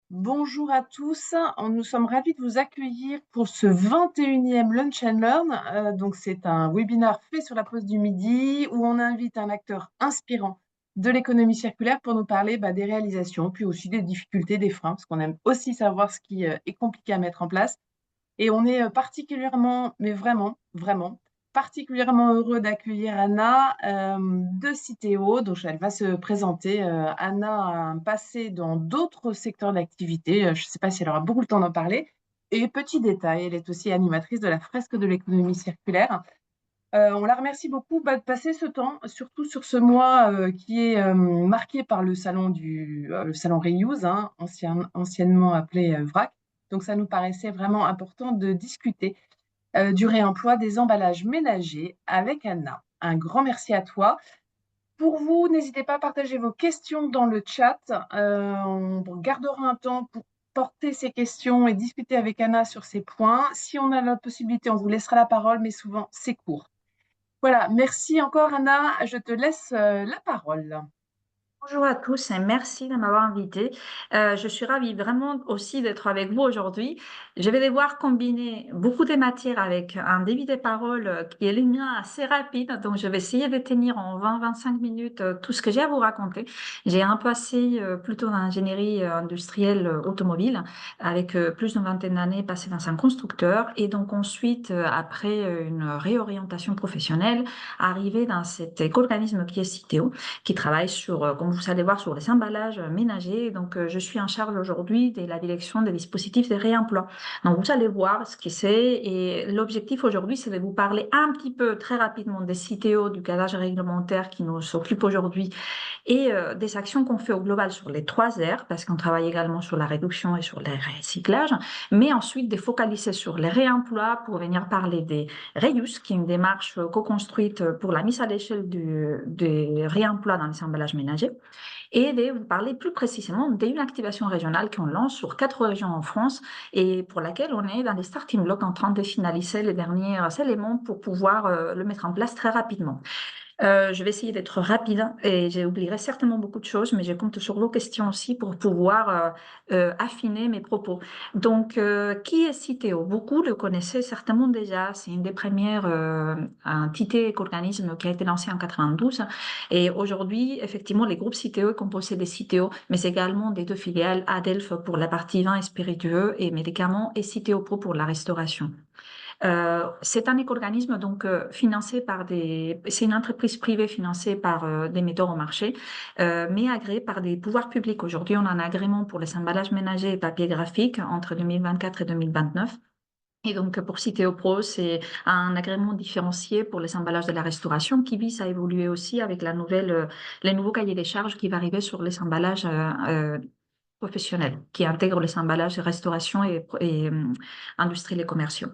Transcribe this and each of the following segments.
Bonjour à tous, nous sommes ravis de vous accueillir pour ce 21e Lunch and Learn. Donc c'est un webinaire fait sur la pause du midi où on invite un acteur inspirant de l'économie circulaire pour nous parler des réalisations, puis aussi des difficultés, des freins, parce qu'on aime aussi savoir ce qui est compliqué à mettre en place. Et on est particulièrement, mais vraiment, vraiment, particulièrement heureux d'accueillir Anna de Citeo. Donc, elle va se présenter. Anna a un passé dans d'autres secteurs d'activité. Je ne sais pas si elle aura beaucoup le temps d'en parler. Et petit détail, elle est aussi animatrice de la fresque de l'économie circulaire. On la remercie beaucoup de passer ce temps, surtout sur ce mois qui est marqué par le salon Reuse, hein, anciennement appelé VRAC. Donc, ça nous paraissait vraiment important de discuter du réemploi des emballages ménagers avec Anna. Un grand merci à toi. Pour vous, n'hésitez pas à partager vos questions dans le chat. On gardera un temps pour porter ces questions et discuter avec Anna sur ces points. Si on a la possibilité, on vous laissera la parole, mais souvent, c'est court. Voilà, merci encore Anna, je te laisse la parole. Bonjour à tous et merci de m'avoir invité. Je suis ravie vraiment aussi d'être avec vous aujourd'hui. Je vais devoir combiner beaucoup de matières avec un débit de parole qui est le mien assez rapide, donc je vais essayer de tenir en 20-25 minutes tout ce que j'ai à vous raconter. J'ai un passé plutôt dans l'ingénierie industrielle automobile avec plus d'une vingtaine d'années passées dans un constructeur et donc ensuite, après une réorientation professionnelle, arrivé dans cet éco-organisme qui est Citeo qui travaille sur, comme vous allez voir, sur les emballages ménagers. Donc, je suis en charge aujourd'hui de la direction des dispositifs de réemploi. Donc, vous allez voir ce que c'est. Et l'objectif aujourd'hui, c'est de vous parler un petit peu, très rapidement, des CTO, du cadre réglementaire qui nous occupe aujourd'hui et des actions qu'on fait au global sur les 3 R, parce qu'on travaille également sur la réduction et sur les recyclages, mais ensuite de focaliser sur les réemplois pour venir parler des Reuse, qui est une démarche co-construite pour la mise à l'échelle du réemploi dans les emballages ménagers, et de vous parler plus précisément d'une activation régionale qu'on lance sur 4 régions en France et pour laquelle on est dans les starting blocks en train de finaliser les derniers éléments pour pouvoir le mettre en place très rapidement. Je vais essayer d'être rapide et j'oublierai certainement beaucoup de choses, mais je compte sur vos questions aussi pour pouvoir affiner mes propos. Donc, qui est Citeo? Beaucoup le connaissaient certainement déjà. C'est une des premières entités éco-organismes qui a été lancée en 92. Et aujourd'hui, effectivement, les groupes Citeo est composé des Citeo, mais également des 2 filiales, Adelph pour la partie vin et spiritueux et médicaments et Citeo Pro pour la restauration. C'est un éco-organisme donc financé par c'est une entreprise privée financée par des metteurs au marché, mais agréée par des pouvoirs publics. Aujourd'hui, on a un agrément pour les emballages ménagers et papier graphique entre 2024 et 2029. Et donc, pour Citeo Pro, c'est un agrément différencié pour les emballages de la restauration qui vise à évoluer aussi avec les nouveaux cahiers des charges qui va arriver sur les emballages professionnels, qui intègrent les emballages de restauration et industriels et commerciaux.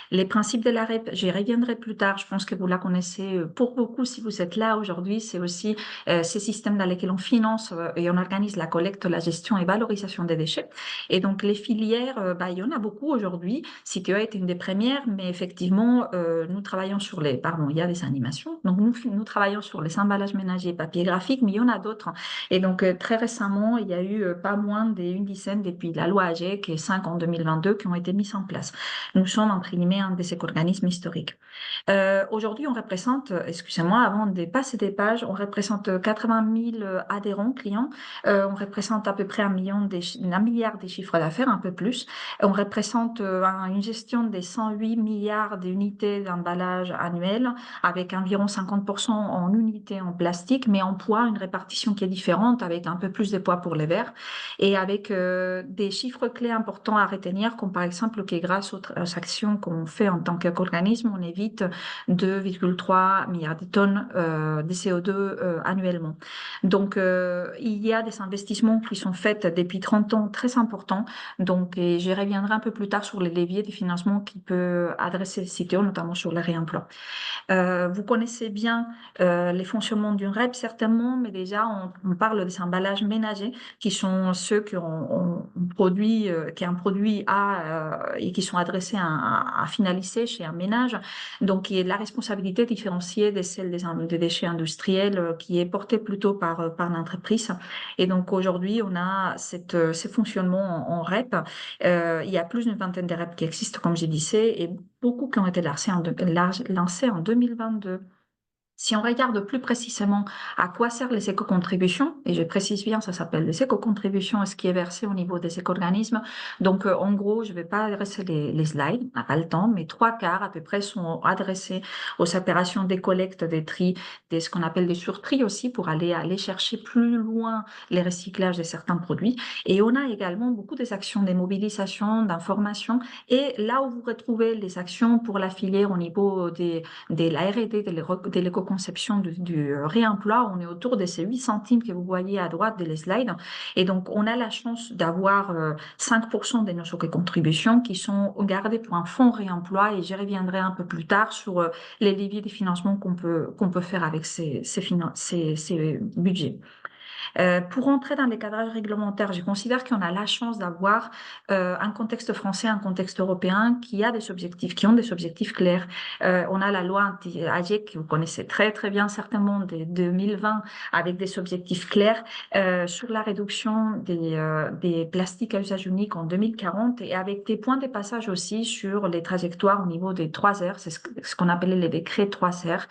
Les principes de la REP, j'y reviendrai plus tard. Je pense que vous la connaissez pour beaucoup si vous êtes là aujourd'hui. C'est aussi ces systèmes dans lesquels on finance et on organise la collecte, la gestion et valorisation des déchets. Et donc, les filières, il y en a beaucoup aujourd'hui. Citeo est une des premières, mais effectivement, nous travaillons sur pardon, il y a des animations. Donc, nous travaillons sur les emballages ménagers, papier graphique, mais il y en a d'autres. Et donc, très récemment, il y a eu pas moins d'une dizaine depuis la loi AGEC et 5 en 2022 qui ont été mises en place. Nous sommes, entre guillemets, un de ces organismes historiques. Aujourd'hui, on représente, excusez-moi, avant de passer des pages, on représente 80 000 adhérents, clients. On représente à peu près 1 milliard de chiffres d'affaires, un peu plus. On représente une gestion des 108 milliards d'unités d'emballage annuelles, avec environ 50% en unités en plastique, mais en poids, une répartition qui est différente, avec un peu plus de poids pour les verres, et avec des chiffres clés importants à retenir, comme par exemple que grâce aux actions qu'on fait en tant qu'organisme, on évite 2,3 milliards de tonnes de CO2 annuellement. Donc, il y a des investissements qui sont faits depuis 30 ans très importants. Donc, et je reviendrai un peu plus tard sur les leviers de financement qui peut adresser Citeo, notamment sur le réemploi. Vous connaissez bien les fonctionnements d'une REP, certainement, mais déjà, on parle des emballages ménagers qui sont ceux ont produit, qui ont un produit et qui sont adressés à finaliser chez un ménage. Donc, il y a de la responsabilité différenciée de celle des déchets industriels qui est portée plutôt par l'entreprise. Et donc, aujourd'hui, on a ces fonctionnements en REP. Il y a plus d'une vingtaine de REP qui existent, comme j'ai dit, et beaucoup qui ont été lancés en 2022. Si on regarde plus précisément à quoi servent les éco-contributions, et je précise bien, ça s'appelle les éco-contributions, ce qui est versé au niveau des éco-organismes. Donc, en gros, je ne vais pas adresser les slides, on n'a pas le temps, mais trois quarts à peu près sont adressés aux opérations des collectes, des tris, ce qu'on appelle des surtris aussi, pour aller chercher plus loin les recyclages de certains produits. Et on a également beaucoup des actions de mobilisation, d'information, et là où vous retrouvez les actions pour la filière au niveau de la R&D, de l'éco-conception du réemploi, on est autour de ces 8 centimes que vous voyez à droite des slides. Et donc, on a la chance d'avoir 5% de nos éco-contributions qui sont gardées pour un fonds réemploi, et j'y reviendrai un peu plus tard sur les leviers de financement qu'on peut faire avec ces budgets. Pour entrer dans les cadrages réglementaires, je considère qu'on a la chance d'avoir un contexte français, un contexte européen qui ont des objectifs clairs. On a la loi anti-AGEC que vous connaissez très très bien certainement de 2020 avec des objectifs clairs sur la réduction des plastiques à usage unique en 2040 et avec des points de passage aussi sur les trajectoires au niveau des 3 R, c'est ce qu'on appelait les décrets 3 R,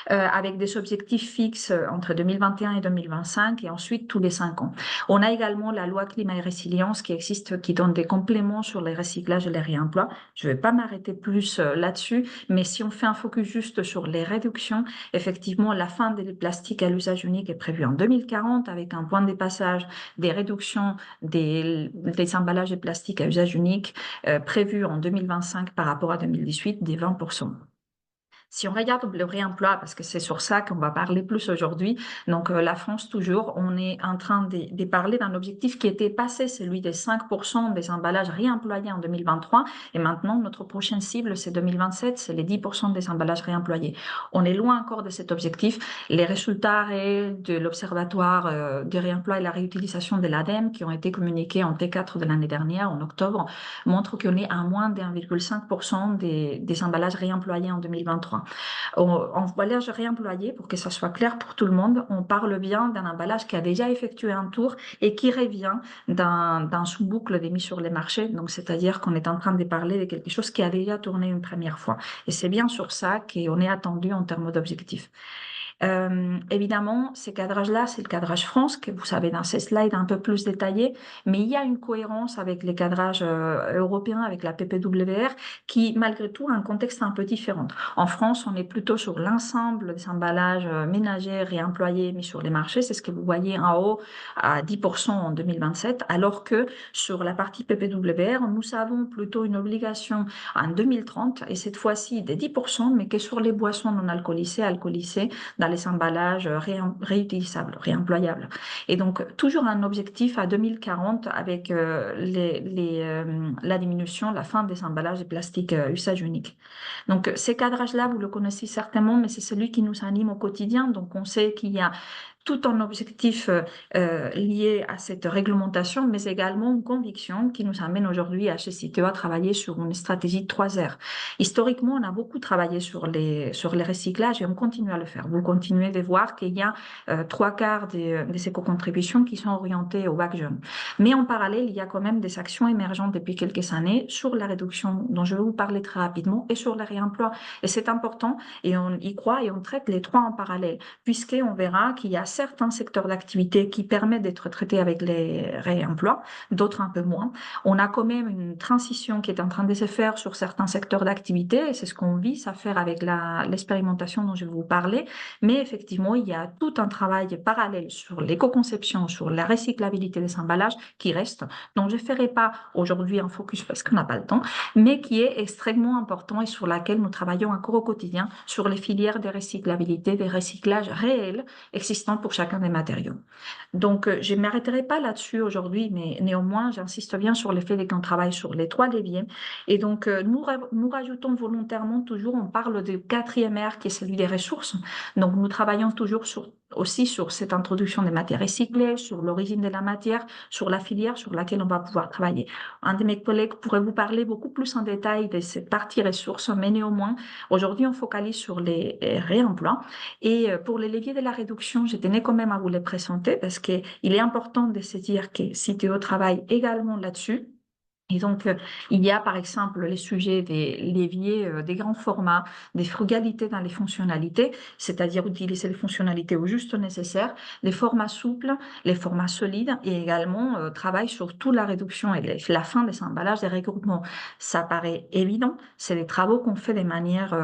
avec des objectifs fixes entre 2021 et 2025 et ensuite tous les 5 ans. On a également la loi climat et résilience qui existe, qui donne des compléments sur les recyclages et les réemplois. Je ne vais pas m'arrêter plus là-dessus, mais si on fait un focus juste sur les réductions, effectivement, la fin des plastiques à l'usage unique est prévue en 2040 avec un point de passage des réductions des emballages de plastique à usage unique prévu en 2025 par rapport à 2018 des 20%. Si on regarde le réemploi, parce que c'est sur ça qu'on va parler plus aujourd'hui, donc la France toujours, on est en train de parler d'un objectif qui était passé, celui des 5% des emballages réemployés en 2023, et maintenant notre prochaine cible c'est 2027, c'est les 10% des emballages réemployés. On est loin encore de cet objectif. Les résultats réels de l'Observatoire du réemploi et la réutilisation de l'ADEME qui ont été communiqués en T4 de l'année dernière, en octobre, montrent qu'on est à moins de 1,5% des emballages réemployés en 2023. En emballage réemployé, pour que ça soit clair pour tout le monde, on parle bien d'un emballage qui a déjà effectué un tour et qui revient d'un sous-boucle des mises sur les marchés. Donc, c'est-à-dire qu'on est en train de parler de quelque chose qui a déjà tourné une première fois. Et c'est bien sur ça qu'on est attendu en termes d'objectifs. Évidemment, ces cadrages-là, c'est le cadrage France, que vous savez dans ces slides un peu plus détaillés, mais il y a une cohérence avec les cadrages européens, avec la PPWR, qui malgré tout a un contexte un peu différent. En France, on est plutôt sur l'ensemble des emballages ménagers, réemployés, mis sur les marchés, c'est ce que vous voyez en haut à 10% en 2027, alors que sur la partie PPWR, nous avons plutôt une obligation en 2030, et cette fois-ci des 10%, mais que sur les boissons non alcoolisées, alcoolisées, dans les emballages réutilisables, réemployables. Et donc, toujours un objectif à 2040 avec la diminution, la fin des emballages de plastique usage unique. Donc, ces cadrages-là, vous le connaissez certainement, mais c'est celui qui nous anime au quotidien. Donc, on sait qu'il y a tout un objectif lié à cette réglementation, mais également une conviction qui nous amène aujourd'hui à chez Citeo à travailler sur une stratégie de 3 R. Historiquement, on a beaucoup travaillé sur les recyclages et on continue à le faire. Vous continuez de voir qu'il y a 3 quarts des éco-contributions qui sont orientées au bac jeune. Mais en parallèle, il y a quand même des actions émergentes depuis quelques années sur la réduction dont je vais vous parler très rapidement et sur le réemploi. Et c'est important et on y croit et on traite les 3 en parallèle, puisqu'on verra qu'il y a certains secteurs d'activité qui permettent d'être traités avec les réemplois, d'autres un peu moins. On a quand même une transition qui est en train de se faire sur certains secteurs d'activité et c'est ce qu'on vise à faire avec l'expérimentation dont je vais vous parler. Mais effectivement, il y a tout un travail parallèle sur l'éco-conception, sur la recyclabilité des emballages qui reste, dont je ne ferai pas aujourd'hui un focus parce qu'on n'a pas le temps, mais qui est extrêmement important et sur laquelle nous travaillons encore au quotidien sur les filières de recyclabilité, des recyclages réels existants pour chacun des matériaux. Donc, je ne m'arrêterai pas là-dessus aujourd'hui, mais néanmoins, j'insiste bien sur le fait qu'on travaille sur les 3 leviers. Et donc, nous rajoutons volontairement toujours, on parle du 4e R qui est celui des ressources. Donc, nous travaillons toujours sur aussi sur cette introduction des matières recyclées, sur l'origine de la matière, sur la filière sur laquelle on va pouvoir travailler. Un de mes collègues pourrait vous parler beaucoup plus en détail de cette partie ressources, mais néanmoins, aujourd'hui, on focalise sur les réemplois. Et pour les leviers de la réduction, je tenais quand même à vous les présenter parce qu'il est important de se dire que Citeo travaille également là-dessus. Et donc, il y a par exemple les sujets des leviers, des grands formats, des frugalités dans les fonctionnalités, c'est-à-dire utiliser les fonctionnalités au juste nécessaire, les formats souples, les formats solides, et également travail sur toute la réduction et la fin des emballages des regroupements. Ça paraît évident, c'est des travaux qu'on fait de manière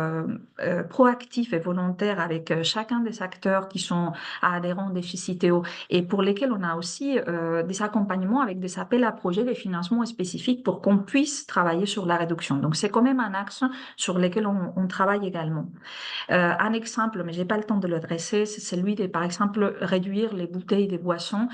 proactive et volontaire avec chacun des acteurs qui sont adhérents des FICITEO et pour lesquels on a aussi des accompagnements avec des appels à projets, des financements spécifiques pour qu'on puisse travailler sur la réduction. Donc, c'est quand même un axe sur lequel on travaille également. Un exemple, mais j'ai pas le temps de le dresser, c'est celui de, par exemple, réduire les bouteilles de boissons.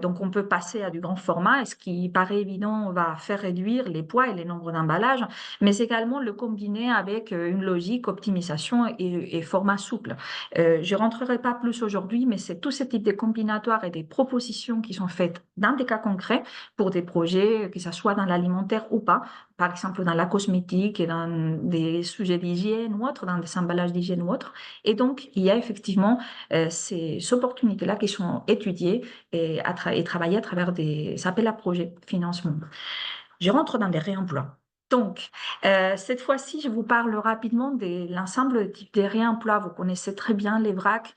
Donc, on peut passer à du grand format, et ce qui paraît évident va faire réduire les poids et les nombres d'emballages, mais également le combiner avec une logique optimisation et format souple. Je rentrerai pas plus aujourd'hui, mais c'est tous ces types de combinatoires et des propositions qui sont faites dans des cas concrets pour des projets, que ce soit dans l'alimentaire ou pas, par exemple dans la cosmétique et dans des sujets d'hygiène ou autres, dans des emballages d'hygiène ou autres. Et donc, il y a effectivement ces opportunités-là qui sont étudiées et travaillées à travers des appels à projets financement. Je rentre dans des réemplois. Donc, cette fois-ci, je vous parle rapidement de l'ensemble de types de réemplois. Vous connaissez très bien les vracs.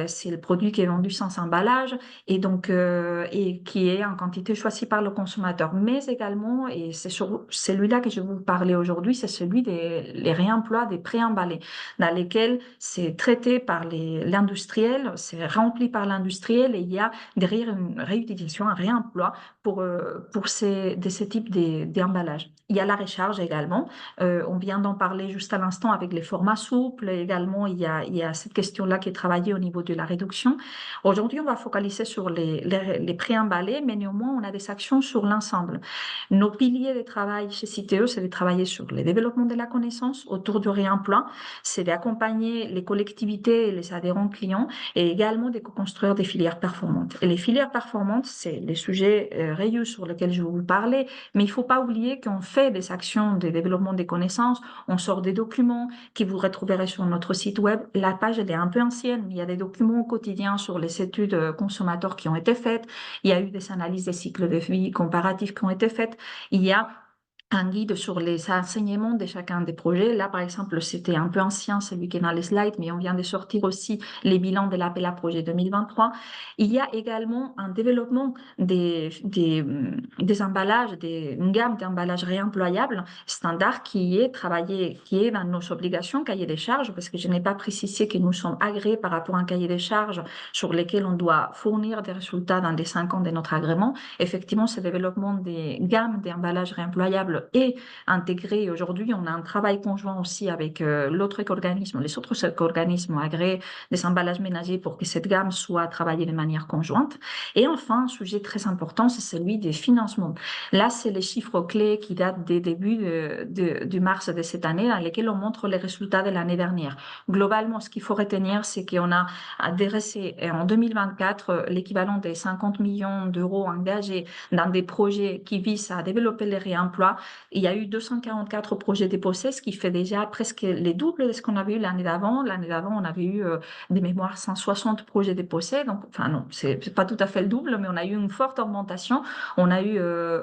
C'est le produit qui est vendu sans emballage et donc et qui est en quantité choisie par le consommateur. Mais également, et c'est sur celui-là que je vais vous parler aujourd'hui, c'est celui des les réemplois des préemballés, dans lesquels c'est traité par l'industriel, c'est rempli par l'industriel et il y a derrière une réutilisation, un réemploi pour ces types d'emballages. Il y a la recharge également. On vient d'en parler juste à l'instant avec les formats souples. Également, il y a cette question-là qui est travaillée au niveau de la réduction. Aujourd'hui, on va focaliser sur les préemballés, mais néanmoins, on a des actions sur l'ensemble. Nos piliers de travail chez Citeo, c'est de travailler sur le développement de la connaissance autour du réemploi, c'est d'accompagner les collectivités et les adhérents clients et également de construire des filières performantes. Et les filières performantes, c'est les sujets rayeux sur lesquels je vais vous parler, mais il ne faut pas oublier qu'on fait des actions de développement des connaissances, on sort des documents que vous retrouverez sur notre site web. La page, elle est un peu ancienne, mais il y a des documents au quotidien sur les études consommateurs qui ont été faites, il y a eu des analyses des cycles de vie comparatifs qui ont été faites, il y a un guide sur les enseignements de chacun des projets. Là, par exemple, c'était un peu ancien, celui qui est dans les slides, mais on vient de sortir aussi les bilans de l'appel à projet 2023. Il y a également un développement des emballages, une gamme d'emballages réemployables standard qui est travaillé, qui est dans nos obligations cahier des charges, parce que je n'ai pas précisé que nous sommes agréés par rapport à un cahier des charges sur lesquels on doit fournir des résultats dans les 5 ans de notre agrément. Effectivement, ce développement des gammes d'emballages réemployables est intégré. Aujourd'hui, on a un travail conjoint aussi avec l'autre organisme, les autres organismes agréés des emballages ménagers pour que cette gamme soit travaillée de manière conjointe. Et enfin, un sujet très important, c'est celui des financements. Là, c'est les chiffres clés qui datent des débuts du mars de cette année, dans lesquels on montre les résultats de l'année dernière. Globalement, ce qu'il faut retenir, c'est qu'on a adressé en 2024 l'équivalent des 50 millions d'euros engagés dans des projets qui visent à développer les réemplois. Il y a eu 244 projets déposés, ce qui fait déjà presque les doubles de ce qu'on avait eu l'année d'avant. L'année d'avant, on avait eu des mémoires 160 projets déposés. Donc, enfin non, c'est pas tout à fait le double, mais on a eu une forte augmentation. On a eu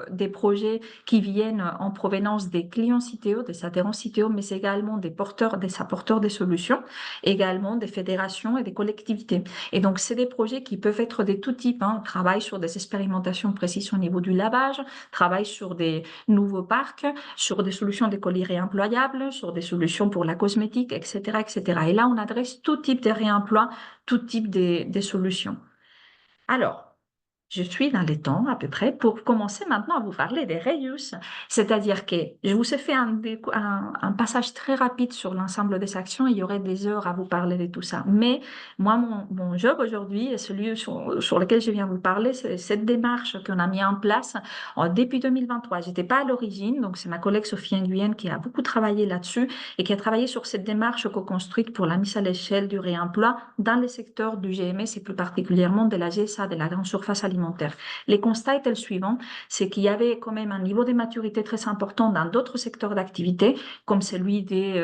des projets qui viennent en provenance des clients Citeo, des adhérents Citeo, mais également des apporteurs des solutions, également des fédérations et des collectivités. Et donc, c'est des projets qui peuvent être de tout type. On travaille sur des expérimentations précises au niveau du lavage, travaille sur des nouveaux parcs, sur des solutions de colis réemployables, sur des solutions pour la cosmétique, etc., etc. Et là, on adresse tout type de réemploi, tout type de solutions. Alors, je suis dans les temps à peu près pour commencer maintenant à vous parler des reuse. C'est-à-dire que je vous ai fait un passage très rapide sur l'ensemble des actions. Il y aurait des heures à vous parler de tout ça. Mais moi, mon job aujourd'hui, et celui sur lequel je viens vous parler, c'est cette démarche qu'on a mis en place en début 2023. J'étais pas à l'origine, donc c'est ma collègue Sophie Nguyen qui a beaucoup travaillé là-dessus et qui a travaillé sur cette démarche co-construite pour la mise à l'échelle du réemploi dans les secteurs du GMS et plus particulièrement de la GSA, de la grande surface alimentaire. Les constats étaient le suivant, c'est qu'il y avait quand même un niveau de maturité très important dans d'autres secteurs d'activité, comme celui des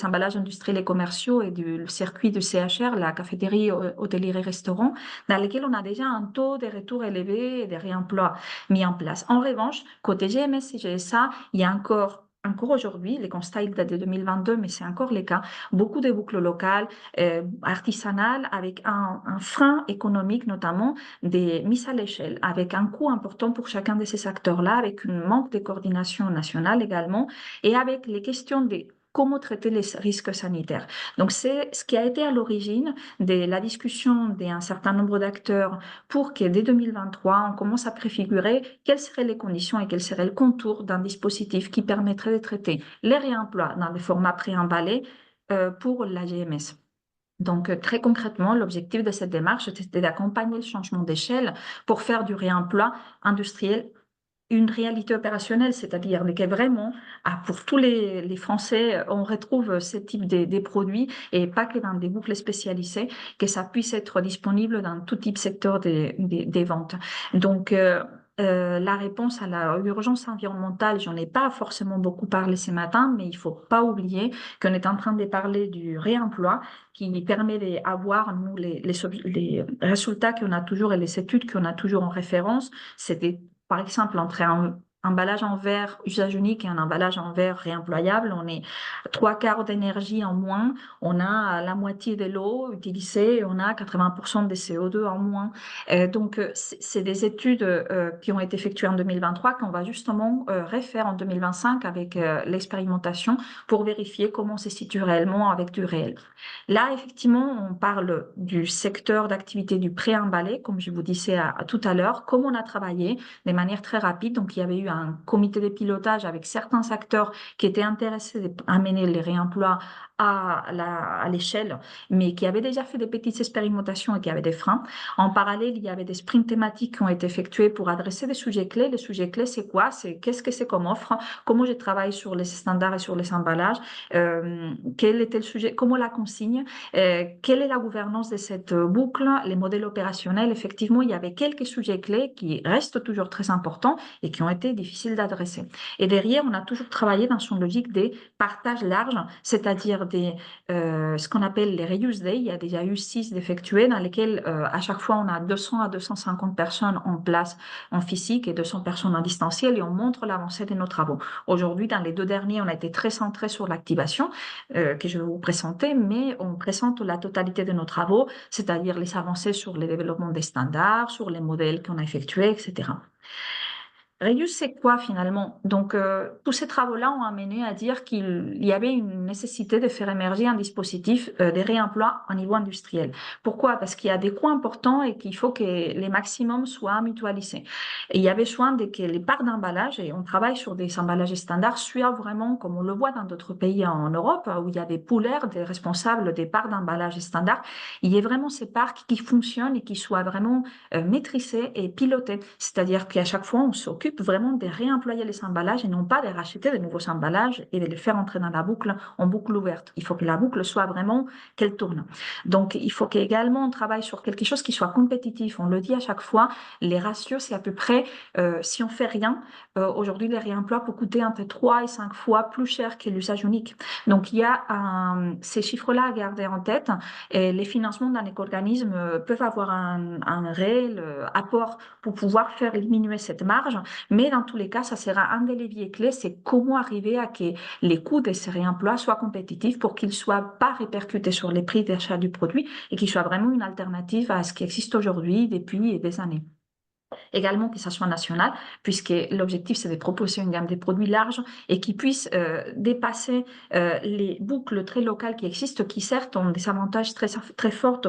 emballages industriels et commerciaux et du circuit du CHR, la cafétérie, hôtellerie-restaurant, dans lesquels on a déjà un taux de retour élevé et de réemploi mis en place. En revanche, côté GMS et GSA, il y a encore aujourd'hui, les constats ils datent de 2022, mais c'est encore le cas, beaucoup de boucles locales, artisanales, avec un frein économique notamment des mises à l'échelle, avec un coût important pour chacun de ces acteurs-là, avec un manque de coordination nationale également, et avec les questions de comment traiter les risques sanitaires. Donc, c'est ce qui a été à l'origine de la discussion d'un certain nombre d'acteurs pour que dès 2023, on commence à préfigurer quelles seraient les conditions et quel serait le contour d'un dispositif qui permettrait de traiter les réemplois dans des formats préemballés pour la GMS. Donc, très concrètement, l'objectif de cette démarche, c'était d'accompagner le changement d'échelle pour faire du réemploi industriel une réalité opérationnelle, c'est-à-dire que vraiment, pour tous les Français, on retrouve ce type de produits et pas que dans des boucles spécialisées, que ça puisse être disponible dans tout type de secteur des ventes. Donc, la réponse à l'urgence environnementale, j'en ai pas forcément beaucoup parlé ce matin, mais il faut pas oublier qu'on est en train de parler du réemploi qui permet d'avoir, nous, les résultats qu'on a toujours et les études qu'on a toujours en référence, c'est par exemple, entre un emballage en verre usage unique et un emballage en verre réemployable, on est trois quarts d'énergie en moins, on a la moitié de l'eau utilisée, et on a 80% de CO2 en moins. Donc, c'est des études qui ont été effectuées en 2023 qu'on va justement refaire en 2025 avec l'expérimentation pour vérifier comment on se situe réellement avec du réel. Là, effectivement, on parle du secteur d'activité du pré-emballé, comme je vous disais tout à l'heure, comme on a travaillé de manière très rapide. Donc, il y avait eu un comité de pilotage avec certains acteurs qui étaient intéressés à mener les réemplois à l'échelle, mais qui avaient déjà fait des petites expérimentations et qui avaient des freins. En parallèle, il y avait des sprints thématiques qui ont été effectués pour adresser des sujets clés. Les sujets clés, c'est quoi? C'est qu'est-ce que c'est comme offre? Comment je travaille sur les standards et sur les emballages? Quel était le sujet? Comment la consigne? Quelle est la gouvernance de cette boucle? Les modèles opérationnels? Effectivement, il y avait quelques sujets clés qui restent toujours très importants et qui ont été difficiles d'adresser. Et derrière, on a toujours travaillé dans une logique des partages larges, c'est-à-dire ce qu'on appelle les reuse days. Il y a déjà eu 6 d'effectués dans lesquels à chaque fois on a 200 à 250 personnes en place en physique et 200 personnes en distanciel et on montre l'avancée de nos travaux. Aujourd'hui, dans les 2 derniers, on a été très centré sur l'activation que je vais vous présenter, mais on présente la totalité de nos travaux, c'est-à-dire les avancées sur le développement des standards, sur les modèles qu'on a effectués, etc. Reuse, c'est quoi finalement? Donc, tous ces travaux-là ont amené à dire qu'il y avait une nécessité de faire émerger un dispositif de réemploi au niveau industriel. Pourquoi? Parce qu'il y a des coûts importants et qu'il faut que les maximums soient mutualisés. Et il y avait besoin de que les parts d'emballage, et on travaille sur des emballages standards, soient vraiment, comme on le voit dans d'autres pays en Europe, où il y a des poolers, des responsables des parts d'emballage standards, il y ait vraiment ces parcs qui fonctionnent et qui soient vraiment maîtrisées et pilotées. C'est-à-dire qu'à chaque fois, on s'occupe vraiment de réemployer les emballages et non pas de racheter de nouveaux emballages et de les faire entrer dans la boucle en boucle ouverte. Il faut que la boucle soit vraiment qu'elle tourne. Donc, il faut qu'également on travaille sur quelque chose qui soit compétitif. On le dit à chaque fois, les ratios, c'est à peu près, si on fait rien, aujourd'hui, les réemplois peuvent coûter entre 3 et 5 fois plus cher que l'usage unique. Donc, il y a ces chiffres-là à garder en tête et les financements d'un éco-organisme peuvent avoir un réel apport pour pouvoir faire diminuer cette marge. Mais dans tous les cas, ça sera un des leviers clés, c'est comment arriver à que les coûts de ces réemplois soient compétitifs pour qu'ils ne soient pas répercutés sur les prix d'achat du produit et qu'ils soient vraiment une alternative à ce qui existe aujourd'hui depuis des années. également que ça soit national, puisque l'objectif, c'est de proposer une gamme de produits large et qui puissent dépasser les boucles très locales qui existent, qui certes ont des avantages très forts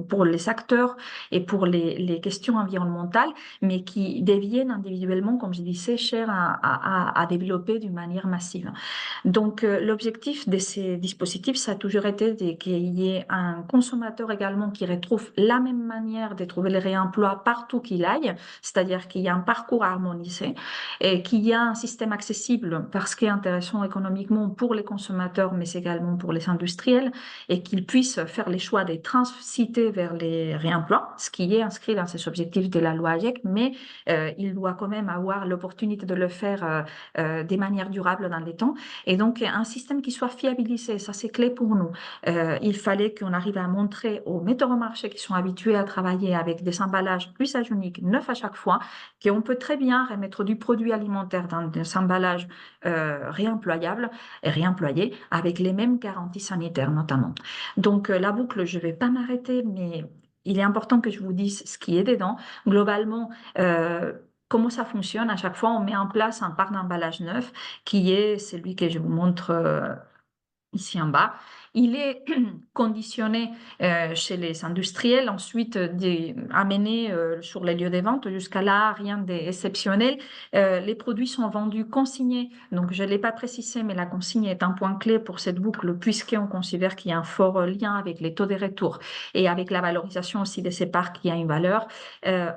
pour les acteurs et pour les questions environnementales, mais qui deviennent individuellement, comme je disais, chers à développer d'une manière massive. Donc, l'objectif de ces dispositifs, ça a toujours été qu'il y ait un consommateur également qui retrouve la même manière de trouver le réemploi partout qu'il aille, c'est-à-dire qu'il y a un parcours harmonisé et qu'il y a un système accessible parce qu'il est intéressant économiquement pour les consommateurs, mais également pour les industriels, et qu'ils puissent faire les choix de transiter vers les réemplois, ce qui est inscrit dans ces objectifs de la loi AGEC, mais il doit quand même avoir l'opportunité de le faire de manière durable dans les temps. Et donc, un système qui soit fiabilisé, ça c'est clé pour nous. Il fallait qu'on arrive à montrer aux metteurs au marché qui sont habitués à travailler avec des emballages usage unique, neufs à chaque fois, qu'on peut très bien remettre du produit alimentaire dans des emballages réemployables et réemployés avec les mêmes garanties sanitaires notamment. Donc, la boucle, je ne vais pas m'arrêter, mais il est important que je vous dise ce qui est dedans. Globalement, comment ça fonctionne? À chaque fois, on met en place un parc d'emballage neuf qui est celui que je vous montre ici en bas. Il est conditionné chez les industriels, ensuite amené sur les lieux de vente. Jusqu'à là, rien d'exceptionnel. Les produits sont vendus consignés. Donc, je ne l'ai pas précisé, mais la consigne est un point clé pour cette boucle, puisqu'on considère qu'il y a un fort lien avec les taux de retour et avec la valorisation aussi de ces parcs qui a une valeur.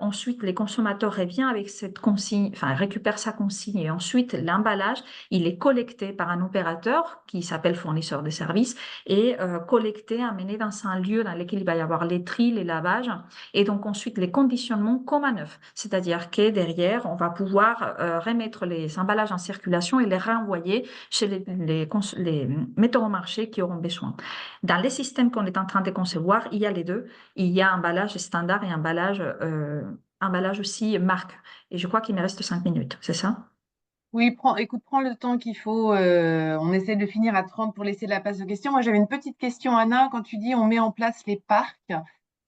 Ensuite, les consommateurs reviennent avec cette consigne, enfin, récupèrent sa consigne et ensuite l'emballage, il est collecté par un opérateur qui s'appelle fournisseur de services et collecté, amené dans un lieu dans lequel il va y avoir les tri, les lavages et donc ensuite les conditionnements comme à neuf. C'est-à-dire que derrière, on va pouvoir remettre les emballages en circulation et les renvoyer chez les metteurs au marché qui auront besoin. Dans les systèmes qu'on est en train de concevoir, il y a les deux. Il y a emballage standard et emballage aussi marque. Et je crois qu'il me reste 5 minutes, c'est ça? Oui, écoute, prends le temps qu'il faut. On essaie de finir à 30 pour laisser la place de questions. Moi, j'avais une petite question, Anna. Quand tu dis on met en place les parcs,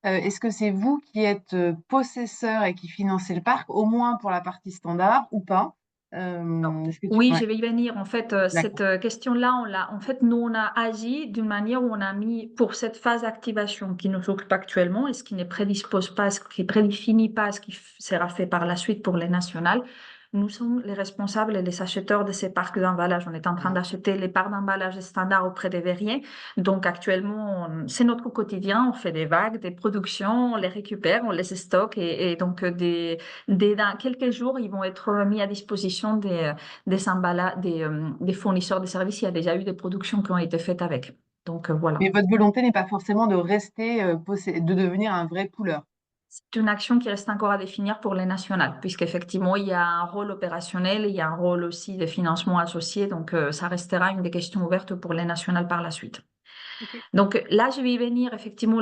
est-ce que c'est vous qui êtes possesseur et qui financez le parc, au moins pour la partie standard ou pas? Est-ce que tu... Oui, Ouais, je vais y venir. En fait, cette d'accord. question-là, en fait, nous, on a agi d'une manière où on a mis pour cette phase d'activation qui nous occupe actuellement et ce qui ne prédispose pas, ce qui ne prédéfinit pas ce qui sera fait par la suite pour les nationales. Nous sommes les responsables et les acheteurs de ces parcs d'emballage. On est en train d'acheter les parcs d'emballage standards auprès des verriers. Donc, actuellement, c'est notre quotidien. On fait des vagues, des productions, on les récupère, on les stocke et donc, dans quelques jours, ils vont être mis à disposition des fournisseurs de services. Il y a déjà eu des productions qui ont été faites avec. Donc voilà. Mais votre volonté n'est pas forcément de rester, de devenir un vrai pooleur. C'est une action qui reste encore à définir pour les nationales, puisqu'effectivement, il y a un rôle opérationnel, il y a un rôle aussi de financement associé. Donc, ça restera une des questions ouvertes pour les nationales par la suite. Ok. Donc là, je vais y venir. Effectivement,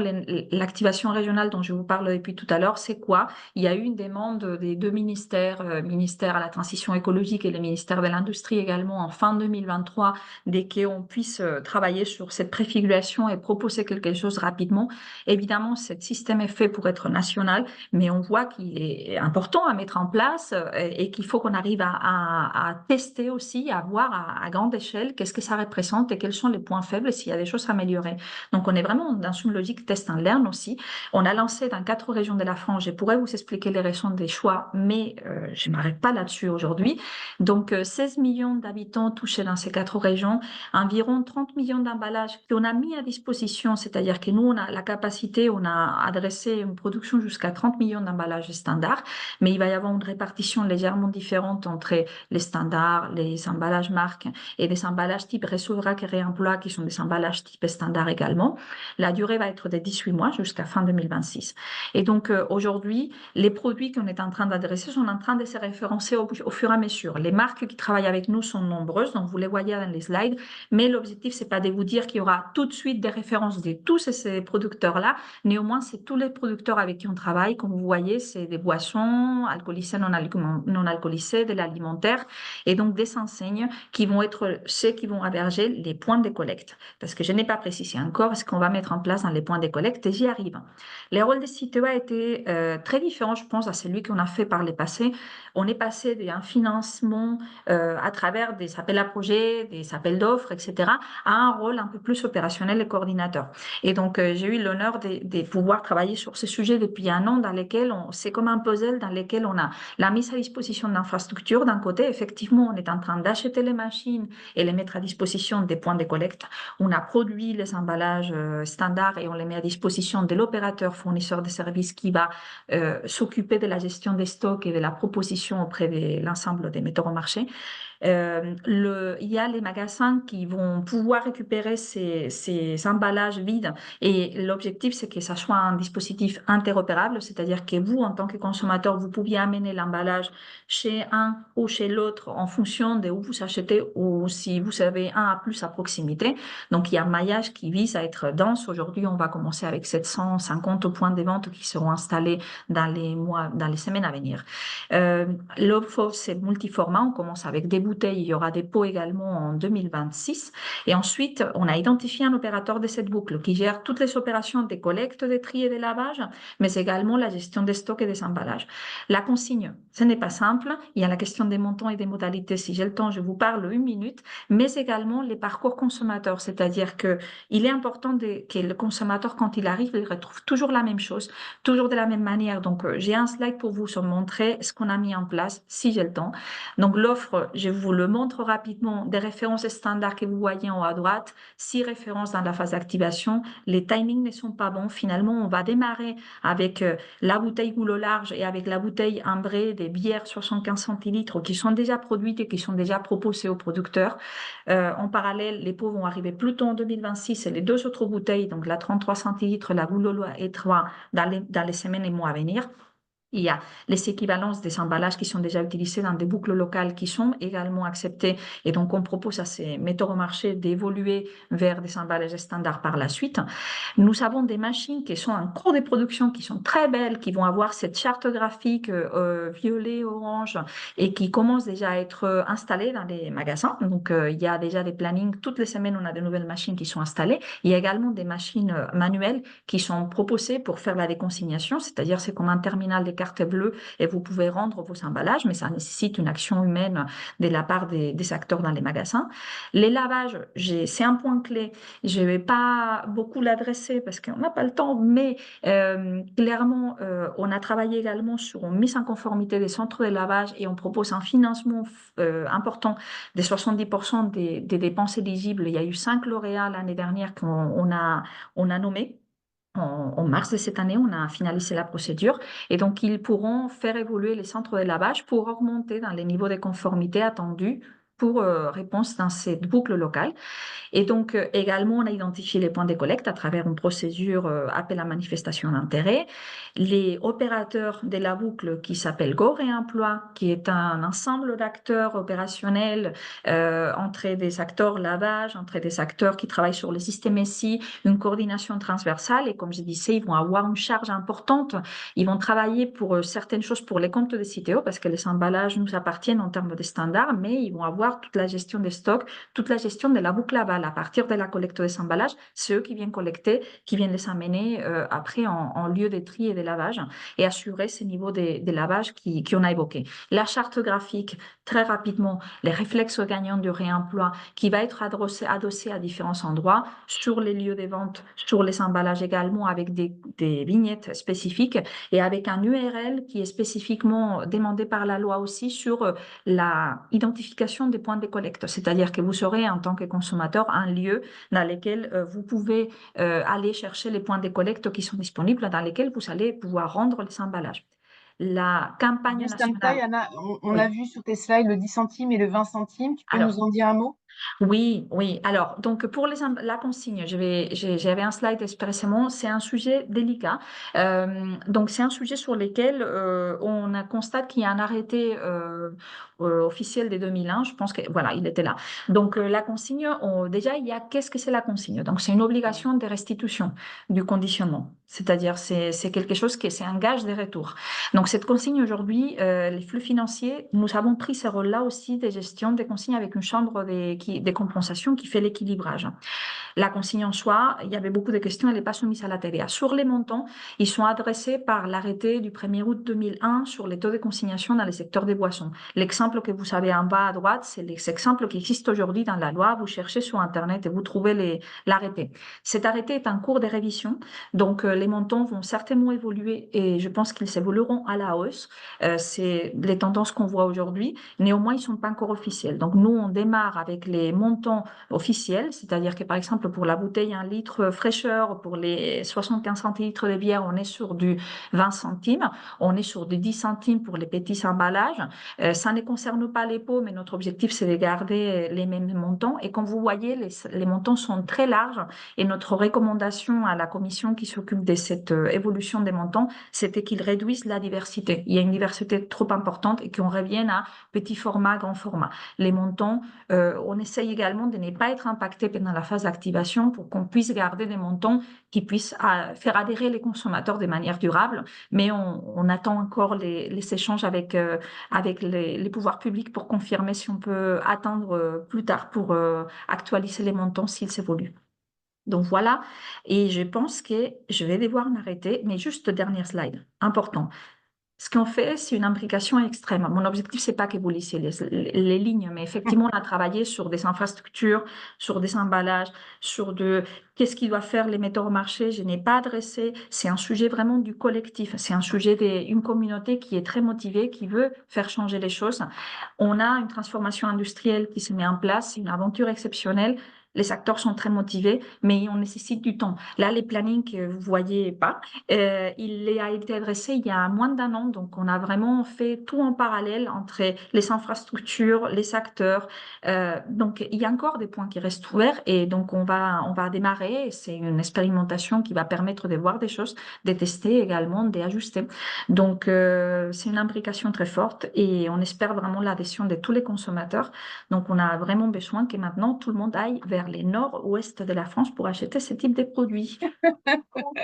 l'activation régionale dont je vous parle depuis tout à l'heure, c'est quoi? Il y a eu une demande des deux ministères, ministère à la transition écologique et le ministère de l'Industrie également en fin 2023, dès qu'on puisse travailler sur cette préfiguration et proposer quelque chose rapidement. Évidemment, ce système est fait pour être national, mais on voit qu'il est important à mettre en place et qu'il faut qu'on arrive à tester aussi, à voir à grande échelle qu'est-ce que ça représente et quels sont les points faibles et s'il y a des choses à améliorer. Donc, on est vraiment dans une logique test and learn aussi. On a lancé dans 4 régions de la France. Je pourrais vous expliquer les raisons des choix, mais je ne m'arrête pas là-dessus aujourd'hui. Donc, 16 millions d'habitants touchés dans ces 4 régions, environ 30 millions d'emballages qu'on a mis à disposition, c'est-à-dire que nous, on a la capacité, on a adressé une production jusqu'à 30 millions d'emballages standards, mais il va y avoir une répartition légèrement différente entre les standards, les emballages marques et des emballages type Ressourac et Réemploi qui sont des emballages type standard également. La durée va être de 18 mois jusqu'à fin 2026. Et donc aujourd'hui, les produits qu'on est en train d'adresser sont en train de se référencer au fur et à mesure. Les marques qui travaillent avec nous sont nombreuses, donc vous les voyez dans les slides, mais l'objectif, c'est pas de vous dire qu'il y aura tout de suite des références de tous ces producteurs-là. Néanmoins, c'est tous les producteurs avec qui on travaille. Comme vous voyez, c'est des boissons alcoolisées, non alcoolisées, de l'alimentaire et donc des enseignes qui vont être ceux qui vont héberger les points de collecte. Parce que je n'ai pas préciser encore ce qu'on va mettre en place dans les points de collecte et j'y arrive. Les rôles des CTO a été très différents, je pense, à celui qu'on a fait par le passé. On est passé d'un financement à travers des appels à projets, des appels d'offres, etc., à un rôle un peu plus opérationnel et coordinateur. Et donc, j'ai eu l'honneur de pouvoir travailler sur ce sujet depuis un an dans lesquels c'est comme un puzzle dans lequel on a la mise à disposition d'infrastructures. D'un côté, effectivement, on est en train d'acheter les machines et les mettre à disposition des points de collecte. On a produit les emballages standards et on les met à disposition de l'opérateur fournisseur de services qui va s'occuper de la gestion des stocks et de la proposition auprès de l'ensemble des metteurs au marché. Il y a les magasins qui vont pouvoir récupérer ces emballages vides et l'objectif, c'est que ça soit un dispositif interopérable, c'est-à-dire que vous, en tant que consommateur, vous pouviez amener l'emballage chez un ou chez l'autre en fonction de où vous achetez ou si vous avez un à plus à proximité. Donc, il y a un maillage qui vise à être dense. Aujourd'hui, on va commencer avec 750 points de vente qui seront installés dans les mois, dans les semaines à venir. L'offre, c'est multiformat. On commence avec des bouteilles. Il y aura des pots également en 2026. Et ensuite, on a identifié un opérateur de cette boucle qui gère toutes les opérations de collecte, de tri et de lavage, mais également la gestion des stocks et des emballages. La consigne, ce n'est pas simple. Il y a la question des montants et des modalités. Si j'ai le temps, je vous parle une minute, mais également les parcours consommateurs. C'est-à-dire que il est important que le consommateur, quand il arrive, il retrouve toujours la même chose, toujours de la même manière. Donc, j'ai un slide pour vous montrer ce qu'on a mis en place, si j'ai le temps. Donc, l'offre, je vous le montre rapidement, des références standards que vous voyez en haut à droite, 6 références dans la phase d'activation. Les timings ne sont pas bons. Finalement, on va démarrer avec la bouteille goulot large et avec la bouteille ambrée des bières 75 centilitres qui sont déjà produites et qui sont déjà proposées aux producteurs. En parallèle, les pots vont arriver plus tôt en 2026 et les deux autres bouteilles, donc la 33 centilitres, la goulot et 3, dans les semaines et mois à venir. Il y a les équivalences des emballages qui sont déjà utilisés dans des boucles locales qui sont également acceptées. Et donc, on propose à ces metteurs au marché d'évoluer vers des emballages standards par la suite. Nous avons des machines qui sont en cours de production, qui sont très belles, qui vont avoir cette charte graphique violet, orange et qui commencent déjà à être installées dans les magasins. Donc, il y a déjà des plannings. Toutes les semaines, on a de nouvelles machines qui sont installées. Il y a également des machines manuelles qui sont proposées pour faire la déconsignation, c'est-à-dire c'est comme un terminal de carte bleue et vous pouvez rendre vos emballages, mais ça nécessite une action humaine de la part des acteurs dans les magasins. Les lavages, c'est un point clé. Je ne vais pas beaucoup l'adresser parce qu'on n'a pas le temps, mais clairement, on a travaillé également sur une mise en conformité des centres de lavage et on propose un financement important des 70% des dépenses éligibles. Il y a eu 5 lauréats l'année dernière on a nommés. En mars de cette année, on a finalisé la procédure et donc ils pourront faire évoluer les centres de lavage pour augmenter dans les niveaux de conformité attendus pour réponse dans cette boucle locale. Et donc, également, on a identifié les points de collecte à travers une procédure appel à manifestation d'intérêt. Les opérateurs de la boucle qui s'appelle Go Réemploi, qui est un ensemble d'acteurs opérationnels entre des acteurs lavage, entre des acteurs qui travaillent sur le système SI, une coordination transversale. Et comme je disais, ils vont avoir une charge importante. Ils vont travailler pour certaines choses pour les comptes des CTO parce que les emballages nous appartiennent en termes de standards, mais ils vont avoir toute la gestion des stocks, toute la gestion de la boucle aval. À partir de la collecte des emballages, c'est eux qui viennent collecter, qui viennent les amener après en lieu de tri et de lavage et assurer ces niveaux de lavage qu'on a évoqués. La charte graphique, très rapidement, les réflexes gagnants du réemploi qui va être adossé à différents endroits, sur les lieux de vente, sur les emballages également, avec des vignettes spécifiques et avec un URL qui est spécifiquement demandé par la loi aussi sur la identification des points de collecte. C'est-à-dire que vous aurez en tant que consommateur un lieu dans lequel vous pouvez aller chercher les points de collecte qui sont disponibles, dans lesquels vous allez pouvoir rendre les emballages. La campagne Juste comme ça, nationale. Yana, on a Oui. vu sur tes slides le 10 centimes et le 20 centimes. Tu peux Alors, nous en dire un mot? oui, oui. Alors, donc pour la consigne, j'avais un slide expressément. C'est un sujet délicat. Donc, c'est un sujet sur lequel constate qu'il y a un arrêté officiel de 2001. Je pense que voilà, il était là. Donc, la consigne, déjà, il y a qu'est-ce que c'est la consigne? Donc, c'est une obligation de restitution du conditionnement. C'est-à-dire, c'est quelque chose c'est un gage de retour. Donc, cette consigne aujourd'hui, les flux financiers, nous avons pris ce rôle-là aussi de gestion des consignes avec une chambre qui des compensations qui fait l'équilibrage. La consigne en soi, il y avait beaucoup de questions, elle n'est pas soumise à la TVA. Sur les montants, ils sont adressés par l'arrêté du 1er août 2001 sur les taux de consignation dans les secteurs des boissons. L'exemple que vous avez en bas à droite, c'est l'exemple qui existe aujourd'hui dans la loi. Vous cherchez sur Internet et vous trouvez l'arrêté. Cet arrêté est en cours de révision, donc les montants vont certainement évoluer et je pense qu'ils évolueront à la hausse. C'est les tendances qu'on voit aujourd'hui. Néanmoins, ils ne sont pas encore officiels. Donc nous, on démarre avec les montants officiels, c'est-à-dire que par exemple pour la bouteille 1 litre fraîcheur, pour les 75 centilitres de bière, on est sur du 20 centimes, on est sur du 10 centimes pour les petits emballages. Ça ne concerne pas les pots, mais notre objectif c'est de garder les mêmes montants. Et comme vous voyez, les montants sont très larges et notre recommandation à la commission qui s'occupe de cette évolution des montants, c'était qu'ils réduisent la diversité. Il y a une diversité trop importante et qu'on revienne à petit format, grand format. Les montants, on essaye également de ne pas être impacté pendant la phase d'activation pour qu'on puisse garder des montants qui puissent faire adhérer les consommateurs de manière durable. Mais on attend encore les échanges avec les pouvoirs publics pour confirmer si on peut attendre plus tard pour actualiser les montants s'ils évoluent. Donc voilà, et je pense que je vais devoir m'arrêter, mais juste dernière slide, important. Ce qu'on fait, c'est une imbrication extrême. Mon objectif, c'est pas que vous lissiez les lignes, mais effectivement, on a travaillé sur des infrastructures, sur des emballages, sur qu'est-ce qu'ils doivent faire les metteurs au marché. Je n'ai pas adressé. C'est un sujet vraiment du collectif. C'est un sujet d'une communauté qui est très motivée, qui veut faire changer les choses. On a une transformation industrielle qui se met en place. C'est une aventure exceptionnelle. Les acteurs sont très motivés, mais on nécessite du temps. Là, les plannings que vous voyez pas, il a été adressé il y a moins d'1 an, donc on a vraiment fait tout en parallèle entre les infrastructures, les acteurs. Donc il y a encore des points qui restent ouverts et donc on va démarrer. C'est une expérimentation qui va permettre de voir des choses, de tester également, d'ajuster. Donc c'est une imbrication très forte et on espère vraiment l'adhésion de tous les consommateurs. Donc on a vraiment besoin que maintenant tout le monde aille vers les nord-ouest de la France pour acheter ce type de produits. Donc,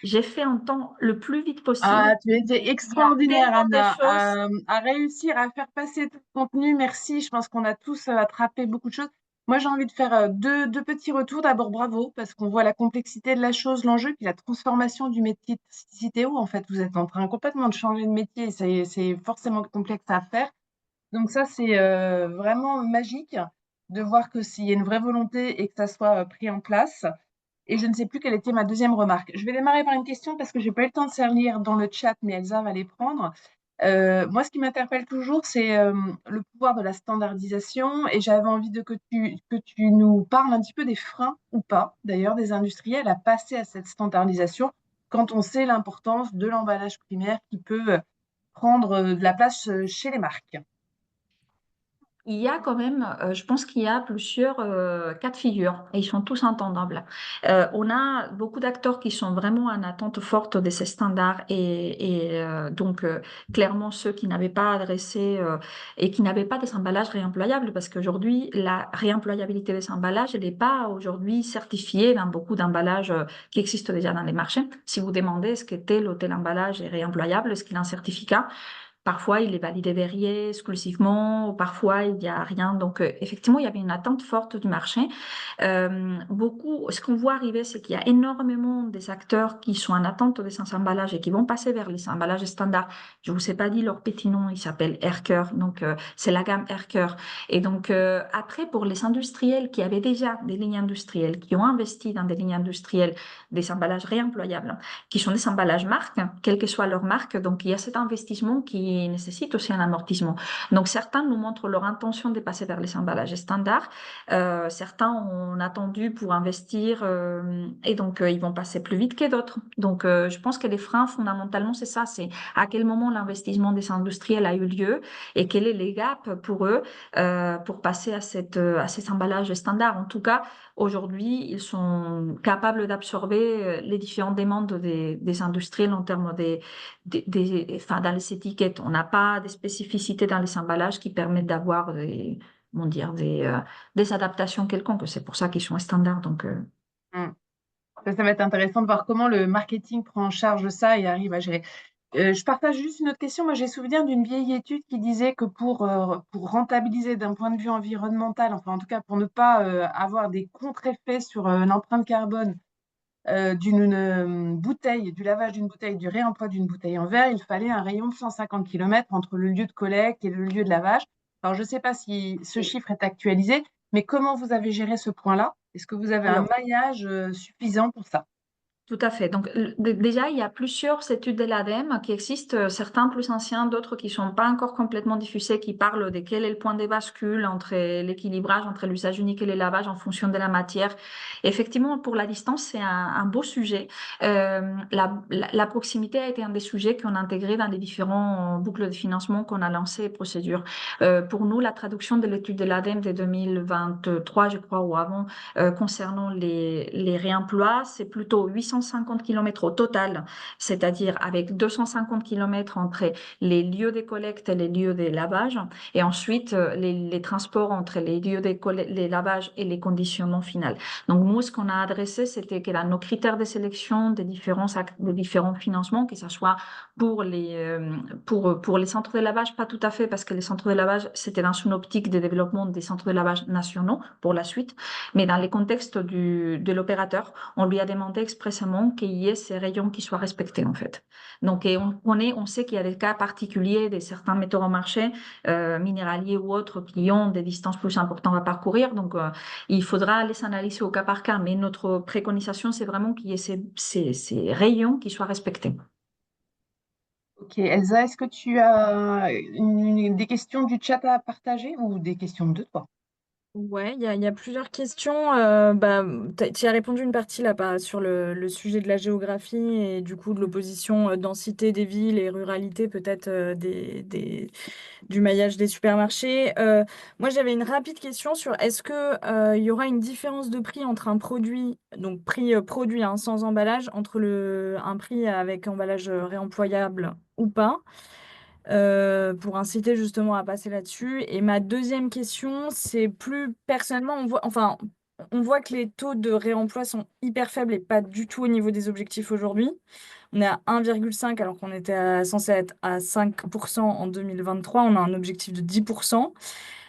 j'ai fait en temps le plus vite possible. Ah, tu as été Il y a extraordinaire, tellement de Anna, choses. à réussir à faire passer tout le contenu. Merci. Je pense qu'on a tous attrapé beaucoup de choses. Moi, j'ai envie de faire deux petits retours. D'abord, bravo, parce qu'on voit la complexité de la chose, l'enjeu, puis la transformation du métier de Citeo. En fait, vous êtes en train complètement de changer de métier. Et c'est forcément complexe à faire. Donc ça, c'est vraiment magique de voir que s'il y a une vraie volonté et que ça soit pris en place. Et je ne sais plus quelle était ma deuxième remarque. Je vais démarrer par une question parce que j'ai pas eu le temps de faire lire dans le chat, mais Elsa va les prendre. Moi, ce qui m'interpelle toujours, c'est le pouvoir de la standardisation. Et j'avais envie que tu nous parles un petit peu des freins ou pas, d'ailleurs, des industriels à passer à cette standardisation quand on sait l'importance de l'emballage primaire qui peut prendre de la place chez les marques. Il y a quand même, je pense qu'il y a plusieurs cas de figure et ils sont tous entendables. On a beaucoup d'acteurs qui sont vraiment en attente forte de ces standards et donc clairement ceux qui n'avaient pas adressé et qui n'avaient pas des emballages réemployables parce qu'aujourd'hui la réemployabilité des emballages elle n'est pas aujourd'hui certifiée dans beaucoup d'emballages qui existent déjà dans les marchés. Si vous demandez est-ce que tel ou tel emballage est réemployable, est-ce qu'il a un certificat? Parfois, il est validé verrier exclusivement, ou parfois, il n'y a rien. Donc, effectivement, il y avait une attente forte du marché. Ce qu'on voit arriver, c'est qu'il y a énormément des acteurs qui sont en attente de ces emballages et qui vont passer vers les emballages standards. Je ne vous ai pas dit leur petit nom, il s'appelle Aircure. Donc, c'est la gamme Aircure. Et donc, après, pour les industriels qui avaient déjà des lignes industrielles, qui ont investi dans des lignes industrielles, des emballages réemployables, qui sont des emballages marques, quelle que soit leur marque. Donc, il y a cet investissement qui nécessite aussi un amortissement. Donc, certains nous montrent leur intention de passer vers les emballages standards. Certains ont attendu pour investir et donc ils vont passer plus vite que d'autres. Donc, je pense que les freins, fondamentalement, c'est ça. C'est à quel moment l'investissement des industriels a eu lieu et quel est les gaps pour eux pour passer à ces emballages standards. En tout cas, aujourd'hui, ils sont capables d'absorber les différentes demandes des industriels en termes enfin, dans les étiquettes. On n'a pas des spécificités dans les emballages qui permettent d'avoir comment dire, des adaptations quelconques. C'est pour ça qu'ils sont standards. Donc, Mm. Ça va être intéressant de voir comment le marketing prend en charge ça et arrive à gérer. Je partage juste une autre question. Moi, j'ai souvenir d'une vieille étude qui disait que pour rentabiliser d'un point de vue environnemental, enfin en tout cas pour ne pas avoir des contre-effets sur l'empreinte carbone d'une bouteille, du lavage d'une bouteille, du réemploi d'une bouteille en verre, il fallait un rayon de 150 km entre le lieu de collecte et le lieu de lavage. Alors, je ne sais pas si ce Et chiffre est actualisé, mais comment vous avez géré ce point-là? Est-ce que vous avez un alors, maillage suffisant pour ça? tout à fait. Donc, déjà, il y a plusieurs études de l'ADEME qui existent, certains plus anciens, d'autres qui sont pas encore complètement diffusés, qui parlent de quel est le point de bascule entre l'équilibrage entre l'usage unique et le lavage en fonction de la matière. Effectivement, pour la distance, c'est un beau sujet. La proximité a été un des sujets qu'on a intégré dans les différents boucles de financement qu'on a lancées et procédures. Pour nous, la traduction de l'étude de l'ADEME de 2023, je crois, ou avant, concernant les réemplois, c'est plutôt 850 km au total, c'est-à-dire avec 250 km entre les lieux de collecte et les lieux de lavage, et ensuite les transports entre les lieux de les lavages et les conditionnements finaux. Donc nous, ce qu'on a adressé, c'était que dans nos critères de sélection des différents financements, que ce soit pour les centres de lavage, pas tout à fait, parce que les centres de lavage, c'était dans une optique de développement des centres de lavage nationaux pour la suite. Mais dans les contextes de l'opérateur, on lui a demandé expressément qu'il y ait ces rayons qui soient respectés, en fait. Donc, et on sait qu'il y a des cas particuliers de certains metteurs au marché, minéraliers ou autres, qui ont des distances plus importantes à parcourir. Donc, il faudra les analyser au cas par cas. Mais notre préconisation, c'est vraiment qu'il y ait ces rayons qui soient respectés. Ok, Elsa, est-ce que tu as des questions du chat à partager ou des questions de toi? Ouais, il y a plusieurs questions. Tu as répondu une partie là sur le sujet de la géographie et du coup de l'opposition densité des villes et ruralité peut-être du maillage des supermarchés. Moi, j'avais une rapide question sur est-ce que il y aura une différence de prix entre un produit, donc prix produit hein, sans emballage, entre un prix avec emballage réemployable ou pas? Pour inciter justement à passer là-dessus. Et ma deuxième question, c'est plus personnellement, on voit que les taux de réemploi sont hyper faibles et pas du tout au niveau des objectifs aujourd'hui. On est à 1,5 alors qu'on était censé être à 5% en 2023. On a un objectif de 10%.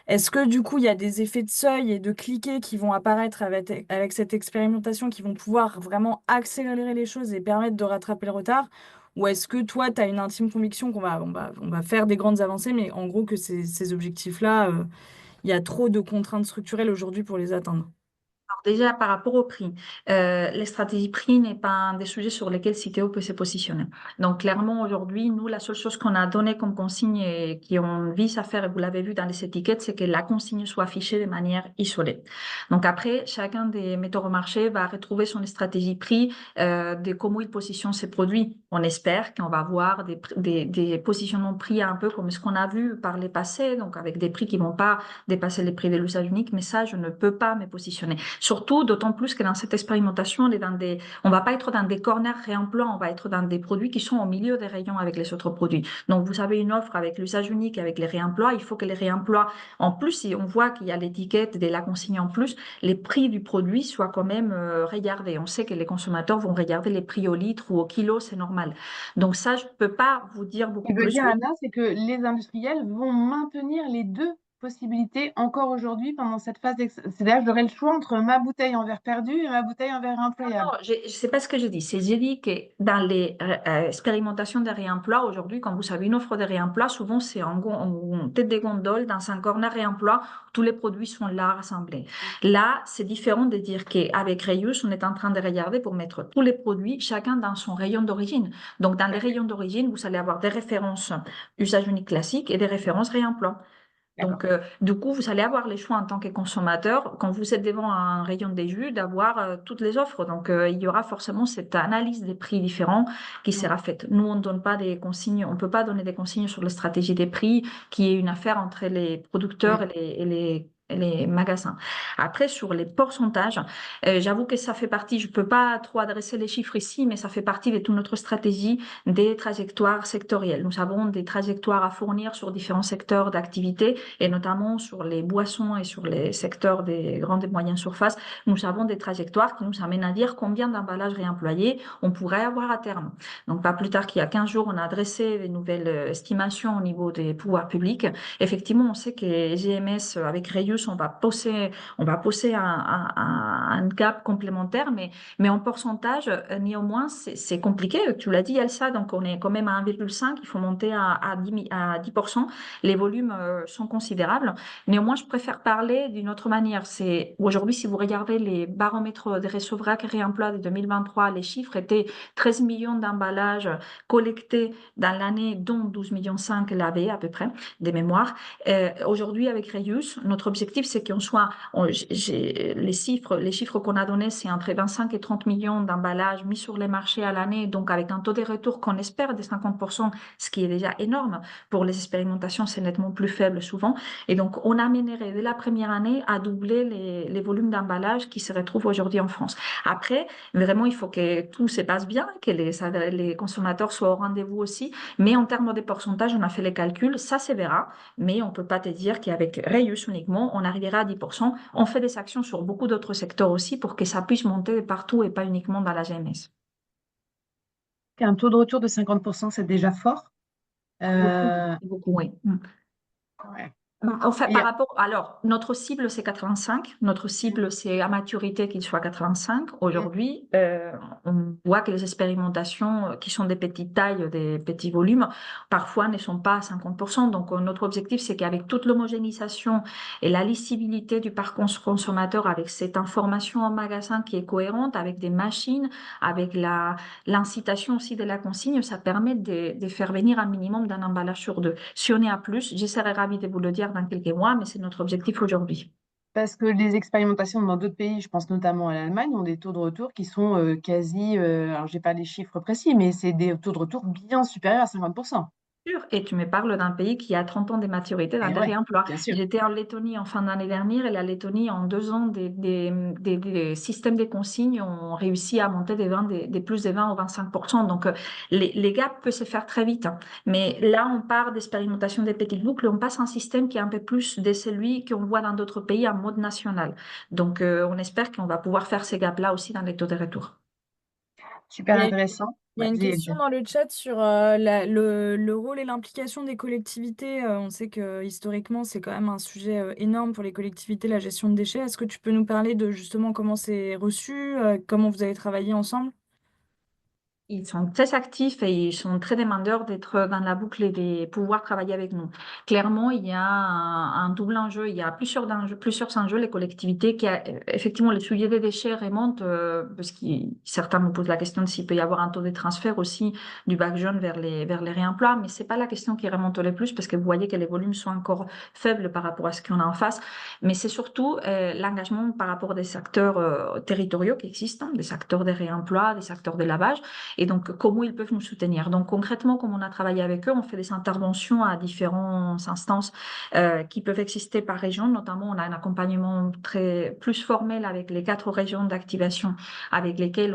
Est-ce que du coup, il y a des effets de seuil et de cliquet qui vont apparaître avec cette expérimentation qui vont pouvoir vraiment accélérer les choses et permettre de rattraper le retard? Ou est-ce que toi, tu as une intime conviction qu'on va faire des grandes avancées, mais en gros que ces objectifs-là, il y a trop de contraintes structurelles aujourd'hui pour les atteindre? Alors déjà, par rapport au prix, les stratégies prix n'est pas un des sujets sur lesquels Citeo peut se positionner. Donc, clairement, aujourd'hui, nous, la seule chose qu'on a donnée comme consigne et qu'on vise à faire, et vous l'avez vu dans les étiquettes, c'est que la consigne soit affichée de manière isolée. Donc, après, chacun des metteurs au marché va retrouver son stratégie prix, de comment il positionne ses produits. On espère qu'on va avoir des positionnements prix un peu comme ce qu'on a vu par les passés, donc avec des prix qui vont pas dépasser les prix de l'usage unique, mais ça, je ne peux pas me positionner. Surtout, d'autant plus que dans cette expérimentation, on va pas être dans des corners réemploi, on va être dans des produits qui sont au milieu des rayons avec les autres produits. Donc, vous avez une offre avec l'usage unique, avec les réemplois. Il faut que les réemplois, en plus, si on voit qu'il y a l'étiquette de la consigne en plus, les prix du produit soient quand même regardés. On sait que les consommateurs vont regarder les prix au litre ou au kilo, c'est normal. Donc ça, je peux pas vous dire Ce qui beaucoup veut plus. dire, Oui. Anna, c'est que les industriels vont maintenir les deux possibilités encore aujourd'hui pendant cette phase c'est-à-dire que j'aurai le choix entre ma bouteille en verre perdu et ma bouteille en verre Non, employable. sais pas ce que j'ai dit. J'ai dit que dans les expérimentations de réemploi, aujourd'hui, quand vous avez une offre de réemploi, souvent c'est en tête des gondoles, dans un corner réemploi, tous les produits sont là rassemblés. Là, c'est différent de dire qu'avec Reuse, on est en train de regarder pour mettre tous les produits, chacun dans son rayon d'origine. Donc, dans les rayons d'origine, vous allez avoir des références usage unique classique et des références réemploi. D'accord. Donc, du coup, vous allez avoir les choix en tant que consommateur, quand vous êtes devant un rayon des jus, d'avoir toutes les offres. Donc, il y aura forcément cette analyse des prix différents qui Mm. sera faite. Nous, on ne donne pas des consignes, on ne peut pas donner des consignes sur la stratégie des prix, qui est une affaire entre les producteurs Ouais. et les les magasins. Après, sur les pourcentages, j'avoue que ça fait partie, je peux pas trop adresser les chiffres ici, mais ça fait partie de toute notre stratégie des trajectoires sectorielles. Nous avons des trajectoires à fournir sur différents secteurs d'activité et notamment sur les boissons et sur les secteurs des grandes et moyennes surfaces. Nous avons des trajectoires qui nous amènent à dire combien d'emballages réemployés on pourrait avoir à terme. Donc, pas plus tard qu'il y a 15 jours, on a adressé les nouvelles estimations au niveau des pouvoirs publics. Effectivement, on sait que GMS, avec Reus, on va pousser un gap complémentaire, mais en pourcentage, néanmoins, c'est compliqué. Tu l'as dit, Elsa, donc on est quand même à 1,5, il faut monter à 10%. Les volumes sont considérables. Néanmoins, je préfère parler d'une autre manière. C'est aujourd'hui, si vous regardez les baromètres de Resovrac et Réemploi de 2023, les chiffres étaient 13 millions d'emballages collectés dans l'année, dont 12,5 millions lavés à peu près, des mémoires. Aujourd'hui, avec Reus, notre objectif, c'est qu'on soit, les chiffres qu'on a donnés, c'est entre 25 et 30 millions d'emballages mis sur les marchés à l'année, donc avec un taux de retour qu'on espère de 50%, ce qui est déjà énorme. Pour les expérimentations, c'est nettement plus faible souvent. Et donc, on amènerait dès la première année à doubler les volumes d'emballage qui se retrouvent aujourd'hui en France. Après, vraiment, il faut que tout se passe bien, que les consommateurs soient au rendez-vous aussi. Mais en termes de pourcentage, on a fait les calculs, ça se verra. Mais on ne peut pas te dire qu'avec Reus uniquement, on arrivera à 10%. On fait des actions sur beaucoup d'autres secteurs aussi pour que ça puisse monter partout et pas uniquement dans la GMS. Un taux de retour de 50%, c'est déjà fort. Beaucoup, Euh, beaucoup, oui. ouais. En fait, Et par rapport, alors, notre cible, c'est 85. Notre cible, c'est à maturité qu'il soit 85. Aujourd'hui, on voit que les expérimentations qui sont des petites tailles, des petits volumes, parfois ne sont pas à 50%. Donc, notre objectif, c'est qu'avec toute l'homogénéisation et la lisibilité du parcours consommateur, avec cette information en magasin qui est cohérente, avec des machines, avec l'incitation aussi de la consigne, ça permet de faire venir un minimum d'un emballage sur deux. Si on est à plus, je serais ravie de vous le dire dans quelques mois, mais c'est notre objectif aujourd'hui. parce que les expérimentations dans d'autres pays, je pense notamment à l'Allemagne, ont des taux de retour qui sont quasi, alors j'ai pas les chiffres précis, mais c'est des taux de retour bien supérieurs à 50%. Sûr. Et tu me parles d'un pays qui a 30 ans de maturité dans Et le ouais, réemploi. bien sûr. J'étais en Lettonie en fin d'année dernière et la Lettonie, en 2 ans, des systèmes de consignes ont réussi à monter des plus de 20 ou 25%. Donc, les gaps peuvent se faire très vite, hein. Mais là, on part d'expérimentation des petites boucles et on passe à un système qui est un peu plus de celui qu'on voit dans d'autres pays en mode national. Donc, on espère qu'on va pouvoir faire ces gaps-là aussi dans les taux de retour. Super Il y a, intéressant. il y a Ouais, une vas-y, question Elsa. dans le chat sur le rôle et l'implication des collectivités. On sait que historiquement, c'est quand même un sujet énorme pour les collectivités, la gestion de déchets. Est-ce que tu peux nous parler de justement comment c'est reçu, comment vous avez travaillé ensemble? Ils sont très actifs et ils sont très demandeurs d'être dans la boucle et de pouvoir travailler avec nous. Clairement, il y a un double enjeu. Il y a plusieurs enjeux. Les collectivités effectivement, le sujet des déchets remonte parce que certains me posent la question de s'il peut y avoir un taux de transfert aussi du bac jaune vers les réemplois, mais c'est pas la question qui remonte le plus parce que vous voyez que les volumes sont encore faibles par rapport à ce qu'on a en face. Mais c'est surtout l'engagement par rapport des acteurs territoriaux qui existent, des acteurs des réemplois, des acteurs de lavage et donc, comment ils peuvent nous soutenir? Donc, concrètement, comme on a travaillé avec eux, on fait des interventions à différentes instances qui peuvent exister par région. Notamment, on a un accompagnement plus formel avec les 4 régions d'activation avec lesquelles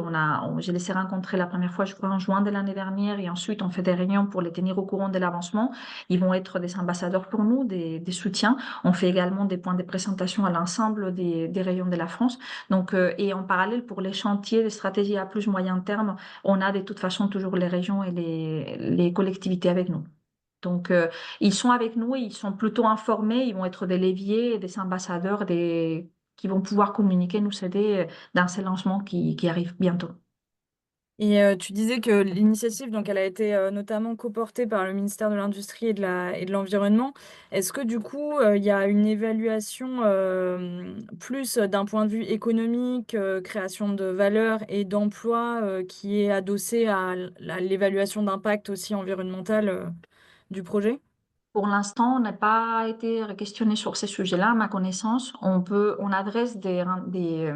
je les ai rencontrés la première fois, je crois, en juin de l'année dernière. Et ensuite, on fait des réunions pour les tenir au courant de l'avancement. Ils vont être des ambassadeurs pour nous, des soutiens. On fait également des points de présentation à l'ensemble des régions de la France. Donc, et en parallèle, pour les chantiers, les stratégies à plus moyen terme, on a de toute façon toujours les régions et les collectivités avec nous. Donc, ils sont avec nous, ils sont plutôt informés, ils vont être des leviers, des ambassadeurs, qui vont pouvoir communiquer, nous aider dans ces lancements qui arrivent bientôt. Et tu disais que l'initiative, donc, elle a été notamment coportée par le ministère de l'Industrie et de l'Environnement. Est-ce que du coup, il y a une évaluation plus d'un point de vue économique, création de valeur et d'emploi qui est adossée à l'évaluation d'impact aussi environnemental du projet? Pour l'instant, on n'a pas été questionné sur ces sujets-là, à ma connaissance. On adresse des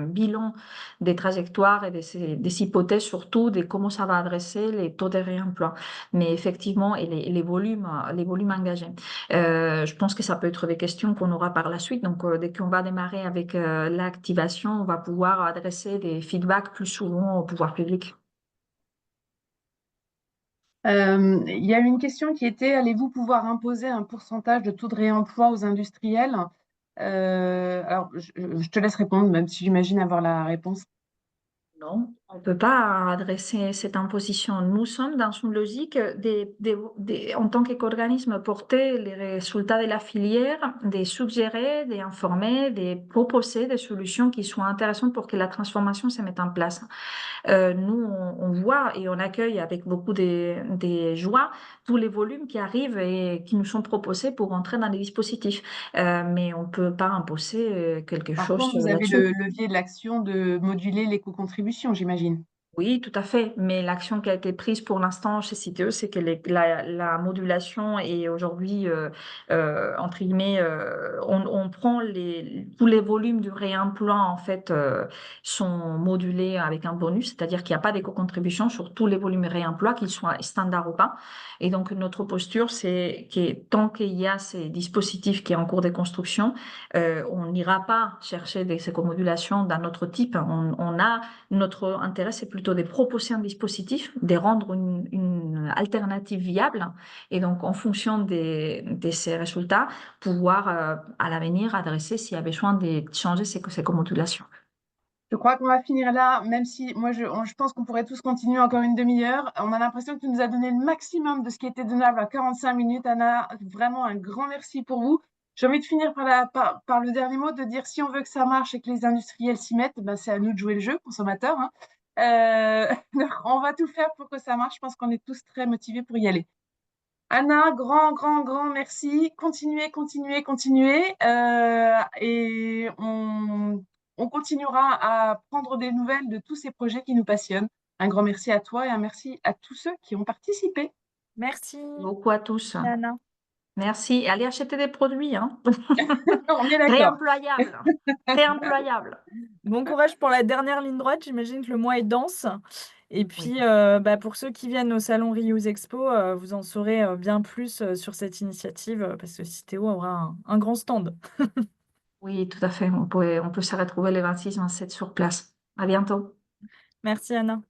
bilans, des trajectoires et des hypothèses surtout de comment ça va adresser les taux de réemploi. Mais effectivement, et les volumes engagés. Je pense que ça peut être des questions qu'on aura par la suite. Donc, dès qu'on va démarrer avec l'activation, on va pouvoir adresser des feedbacks plus souvent au pouvoir public. Il y a eu une question qui était, allez-vous pouvoir imposer un pourcentage de taux de réemploi aux industriels? Alors, je te laisse répondre, même si j'imagine avoir la réponse. Non, on ne peut pas adresser cette imposition. Nous sommes dans une logique en tant qu'organisme, porter les résultats de la filière, de suggérer, d'informer, de proposer des solutions qui soient intéressantes pour que la transformation se mette en place. Nous, on voit et on accueille avec beaucoup de joie tous les volumes qui arrivent et qui nous sont proposés pour entrer dans les dispositifs. Mais on ne peut pas imposer quelque Par chose contre, vous avez là-dessus. le levier de l'action de moduler l'éco-contribution, j'imagine. Oui, tout à fait. Mais l'action qui a été prise pour l'instant chez Citeo, c'est que la modulation est aujourd'hui, entre guillemets, on prend tous les volumes du réemploi, en fait, sont modulés avec un bonus, c'est-à-dire qu'il n'y a pas d'éco-contribution sur tous les volumes réemploi, qu'ils soient standards ou pas. Et donc, notre posture, c'est que tant qu'il y a ces dispositifs qui sont en cours de construction, on n'ira pas chercher des éco-modulations d'un autre type. Notre intérêt, c'est plutôt de proposer un dispositif, de rendre une alternative viable et donc en fonction de ces résultats, pouvoir à l'avenir adresser s'il y a besoin de changer ces modulations. Je crois qu'on va finir là, même si moi, je pense qu'on pourrait tous continuer encore une demi-heure. On a l'impression que tu nous as donné le maximum de ce qui était donnable à 45 minutes. Anna, vraiment un grand merci pour vous. J'ai envie de finir par le dernier mot, de dire si on veut que ça marche et que les industriels s'y mettent, ben, c'est à nous de jouer le jeu, consommateurs, hein. Donc, on va tout faire pour que ça marche. Je pense qu'on est tous très motivés pour y aller. Anna, grand, grand, grand merci. Continuez, continuez, continuez. Et on continuera à prendre des nouvelles de tous ces projets qui nous passionnent. Un grand merci à toi et un merci à tous ceux qui ont participé. Merci, Beaucoup à tous. Anna. Merci. Allez acheter des produits, hein. On est d'accord. Réemployables. Réemployables. Bon courage pour la dernière ligne droite. J'imagine que le mois est dense. Et Oui. puis, bah, pour ceux qui viennent au salon Reuse Expo, vous en saurez bien plus sur cette initiative parce que Citeo aura un grand stand. Oui, tout à fait. On peut se retrouver les 26, 27 sur place. À bientôt. Merci, Anna.